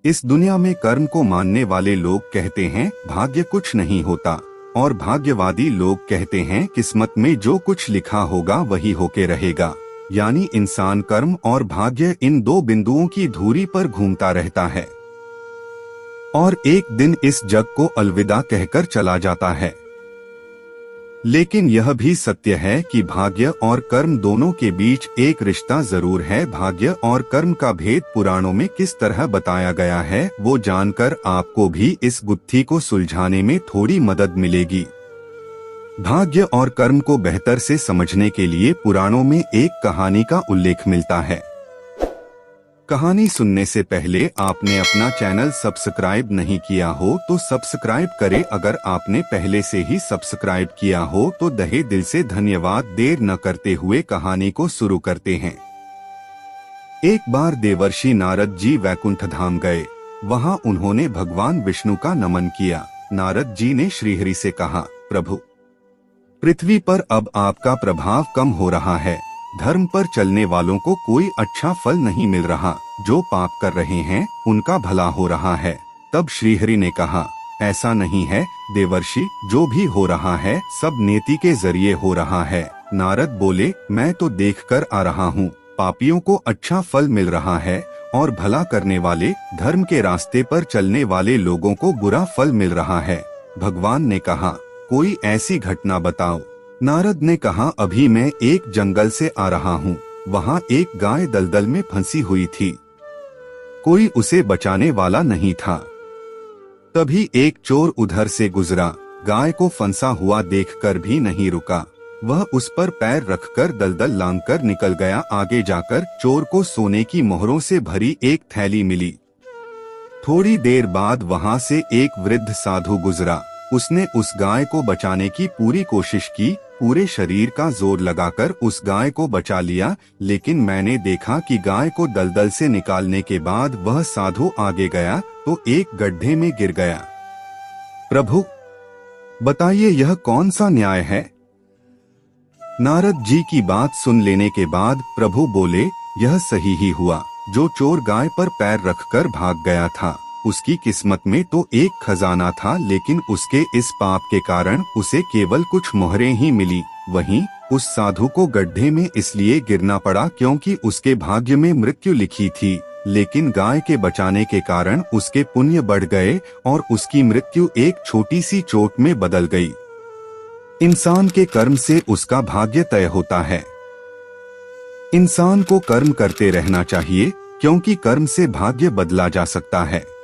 इस दुनिया में कर्म को मानने वाले लोग कहते हैं भाग्य कुछ नहीं होता, और भाग्यवादी लोग कहते हैं किस्मत में जो कुछ लिखा होगा वही होके रहेगा। यानी इंसान कर्म और भाग्य इन दो बिंदुओं की धुरी पर घूमता रहता है और एक दिन इस जग को अलविदा कहकर चला जाता है। लेकिन यह भी सत्य है कि भाग्य और कर्म दोनों के बीच एक रिश्ता जरूर है। भाग्य और कर्म का भेद पुराणों में किस तरह बताया गया है वो जानकर आपको भी इस गुत्थी को सुलझाने में थोड़ी मदद मिलेगी। भाग्य और कर्म को बेहतर से समझने के लिए पुराणों में एक कहानी का उल्लेख मिलता है। कहानी सुनने से पहले आपने अपना चैनल सब्सक्राइब नहीं किया हो तो सब्सक्राइब करें। अगर आपने पहले से ही सब्सक्राइब किया हो तो तहे दिल से धन्यवाद। देर न करते हुए कहानी को शुरू करते हैं। एक बार देवर्षि नारद जी वैकुंठ धाम गए। वहां उन्होंने भगवान विष्णु का नमन किया। नारद जी ने श्रीहरि से कहा, प्रभु, पृथ्वी पर अब आपका प्रभाव कम हो रहा है। धर्म पर चलने वालों को कोई अच्छा फल नहीं मिल रहा। जो पाप कर रहे हैं उनका भला हो रहा है। तब श्रीहरि ने कहा, ऐसा नहीं है देवर्षि, जो भी हो रहा है सब नेति के जरिए हो रहा है। नारद बोले, मैं तो देखकर आ रहा हूँ, पापियों को अच्छा फल मिल रहा है और भला करने वाले धर्म के रास्ते पर चलने वाले लोगों को बुरा फल मिल रहा है। भगवान ने कहा, कोई ऐसी घटना बताओ। नारद ने कहा, अभी मैं एक जंगल से आ रहा हूँ। वहाँ एक गाय दलदल में फंसी हुई थी। कोई उसे बचाने वाला नहीं था। तभी एक चोर उधर से गुजरा। गाय को फंसा हुआ देखकर भी नहीं रुका। वह उस पर पैर रखकर दलदल लांघकर निकल गया। आगे जाकर चोर को सोने की मोहरों से भरी एक थैली मिली। थोड़ी देर बाद वहाँ से एक वृद्ध साधु गुजरा। उसने उस गाय को बचाने की पूरी कोशिश की, पूरे शरीर का जोर लगाकर उस गाय को बचा लिया। लेकिन मैंने देखा कि गाय को दलदल से निकालने के बाद वह साधु आगे गया तो एक गड्ढे में गिर गया। प्रभु, बताइए यह कौन सा न्याय है? नारद जी की बात सुन लेने के बाद प्रभु बोले, यह सही ही हुआ। जो चोर गाय पर पैर रखकर भाग गया था उसकी किस्मत में तो एक खजाना था, लेकिन उसके इस पाप के कारण उसे केवल कुछ मोहरें ही मिली। वहीं उस साधु को गड्ढे में इसलिए गिरना पड़ा क्योंकि उसके भाग्य में मृत्यु लिखी थी, लेकिन गाय के बचाने के कारण उसके पुण्य बढ़ गए और उसकी मृत्यु एक छोटी सी चोट में बदल गई। इंसान के कर्म से उसका भाग्य तय होता है। इंसान को कर्म करते रहना चाहिए क्योंकि कर्म से भाग्य बदला जा सकता है।